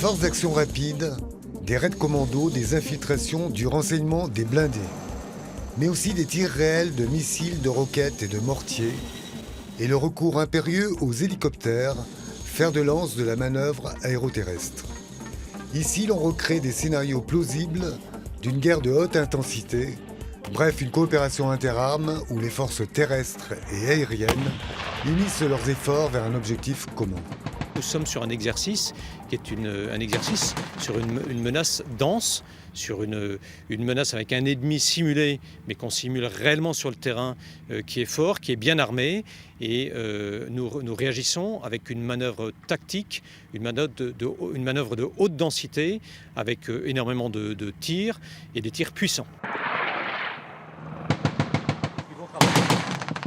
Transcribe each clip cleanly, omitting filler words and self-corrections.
forces d'action rapide, des raids commando, des infiltrations, du renseignement, des blindés. Mais aussi des tirs réels de missiles, de roquettes et de mortiers, et le recours impérieux aux hélicoptères, fer de lance de la manœuvre aéroterrestre. Ici, l'on recrée des scénarios plausibles d'une guerre de haute intensité, bref, une coopération interarmes où les forces terrestres et aériennes unissent leurs efforts vers un objectif commun. Nous sommes sur un exercice qui est un exercice sur une menace dense, sur une menace avec un ennemi simulé, mais qu'on simule réellement sur le terrain, qui est fort, qui est bien armé. Et nous réagissons avec une manœuvre tactique, une manœuvre de haute densité, avec énormément de tirs et des tirs puissants.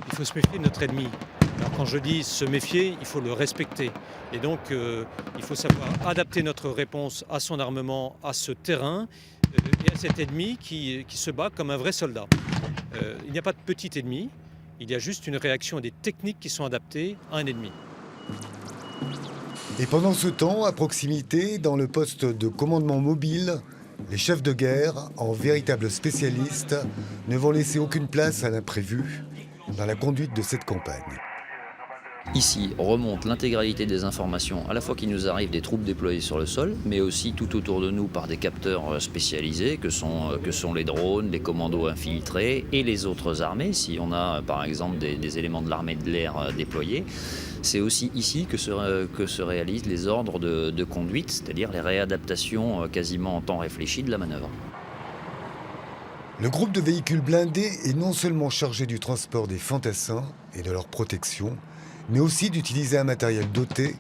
Il faut se méfier de notre ennemi. Alors quand je dis se méfier, il faut le respecter. Et donc il faut savoir adapter notre réponse à son armement, à ce terrain et à cet ennemi qui se bat comme un vrai soldat. Il n'y a pas de petit ennemi, il y a juste une réaction et des techniques qui sont adaptées à un ennemi. Et pendant ce temps, à proximité, dans le poste de commandement mobile, les chefs de guerre, en véritables spécialistes, ne vont laisser aucune place à l'imprévu dans la conduite de cette campagne. Ici remonte l'intégralité des informations à la fois qui nous arrivent des troupes déployées sur le sol, mais aussi tout autour de nous par des capteurs spécialisés que sont les drones, les commandos infiltrés et les autres armées. Si on a par exemple des éléments de l'armée de l'air déployés, c'est aussi ici que se réalisent les ordres de conduite, c'est-à-dire les réadaptations quasiment en temps réfléchi de la manœuvre. Le groupe de véhicules blindés est non seulement chargé du transport des fantassins et de leur protection, mais aussi d'utiliser un matériel doté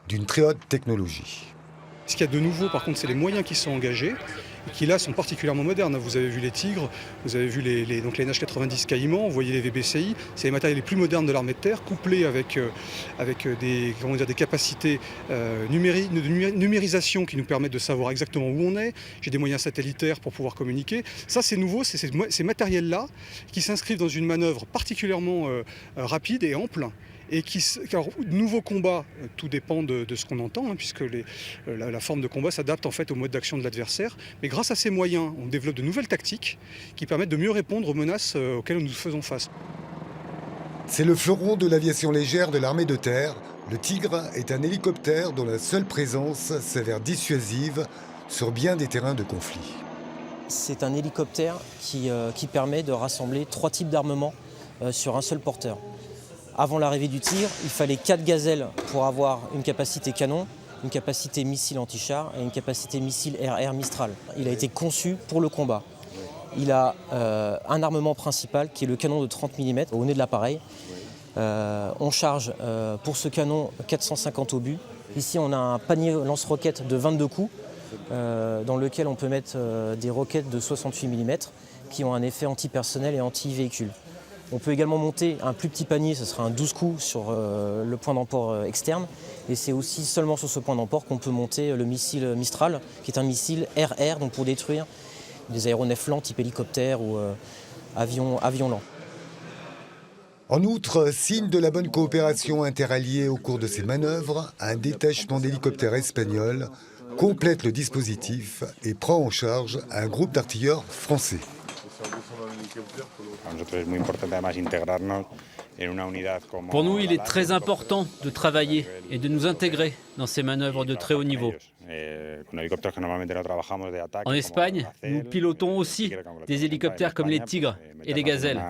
d'une très haute technologie. Ce qu'il y a de nouveau, par contre, c'est les moyens qui sont engagés, et qui là sont particulièrement modernes. Vous avez vu les Tigres, vous avez vu les NH90 Caïman, vous voyez les VBCI, c'est les matériels les plus modernes de l'armée de terre, couplés avec des capacités de numérisation qui nous permettent de savoir exactement où on est. J'ai des moyens satellitaires pour pouvoir communiquer. Ça, c'est nouveau, c'est ces matériels-là qui s'inscrivent dans une manœuvre particulièrement rapide et ample. Et alors, nouveau combat, tout dépend de ce qu'on entend, puisque la forme de combat s'adapte en fait au mode d'action de l'adversaire. Mais grâce à ces moyens, on développe de nouvelles tactiques qui permettent de mieux répondre aux menaces auxquelles nous faisons face. C'est le fleuron de l'aviation légère de l'armée de terre. Le Tigre est un hélicoptère dont la seule présence s'avère dissuasive sur bien des terrains de conflit. C'est un hélicoptère qui permet de rassembler 3 types d'armements sur un seul porteur. Avant l'arrivée du tir, il fallait 4 gazelles pour avoir une capacité canon, une capacité missile anti-char et une capacité missile air-air Mistral. Il a été conçu pour le combat. Il a un armement principal qui est le canon de 30 mm au nez de l'appareil. On charge pour ce canon 450 obus. Ici, on a un panier lance-roquettes de 22 coups dans lequel on peut mettre des roquettes de 68 mm qui ont un effet anti-personnel et anti-véhicule. On peut également monter un plus petit panier, ce sera un 12 coups sur le point d'emport externe. Et c'est aussi seulement sur ce point d'emport qu'on peut monter le missile Mistral, qui est un missile air-air, donc pour détruire des aéronefs lents type hélicoptère ou avions lents. En outre, signe de la bonne coopération interalliée au cours de ces manœuvres, un détachement d'hélicoptères espagnols complète le dispositif et prend en charge un groupe d'artilleurs français. Pour nous, il est très important de travailler et de nous intégrer dans ces manœuvres de très haut niveau. En Espagne, nous pilotons aussi des hélicoptères comme les Tigres et les Gazelles.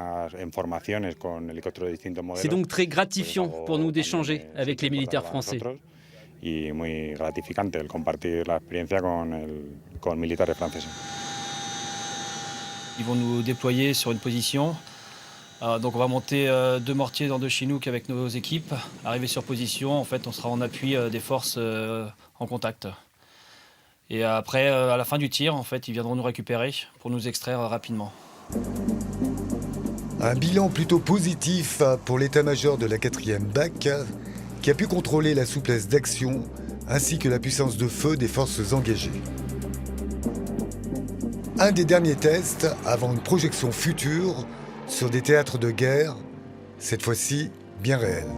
C'est donc très gratifiant pour nous d'échanger avec les militaires français. Ils vont nous déployer sur une position. Donc on va monter 2 mortiers dans 2 Chinook avec nos équipes. Arriver sur position, en fait, on sera en appui des forces en contact. Et après, à la fin du tir, en fait, ils viendront nous récupérer pour nous extraire rapidement. Un bilan plutôt positif pour l'état-major de la 4e BAC, qui a pu contrôler la souplesse d'action ainsi que la puissance de feu des forces engagées. Un des derniers tests avant une projection future sur des théâtres de guerre, cette fois-ci bien réels.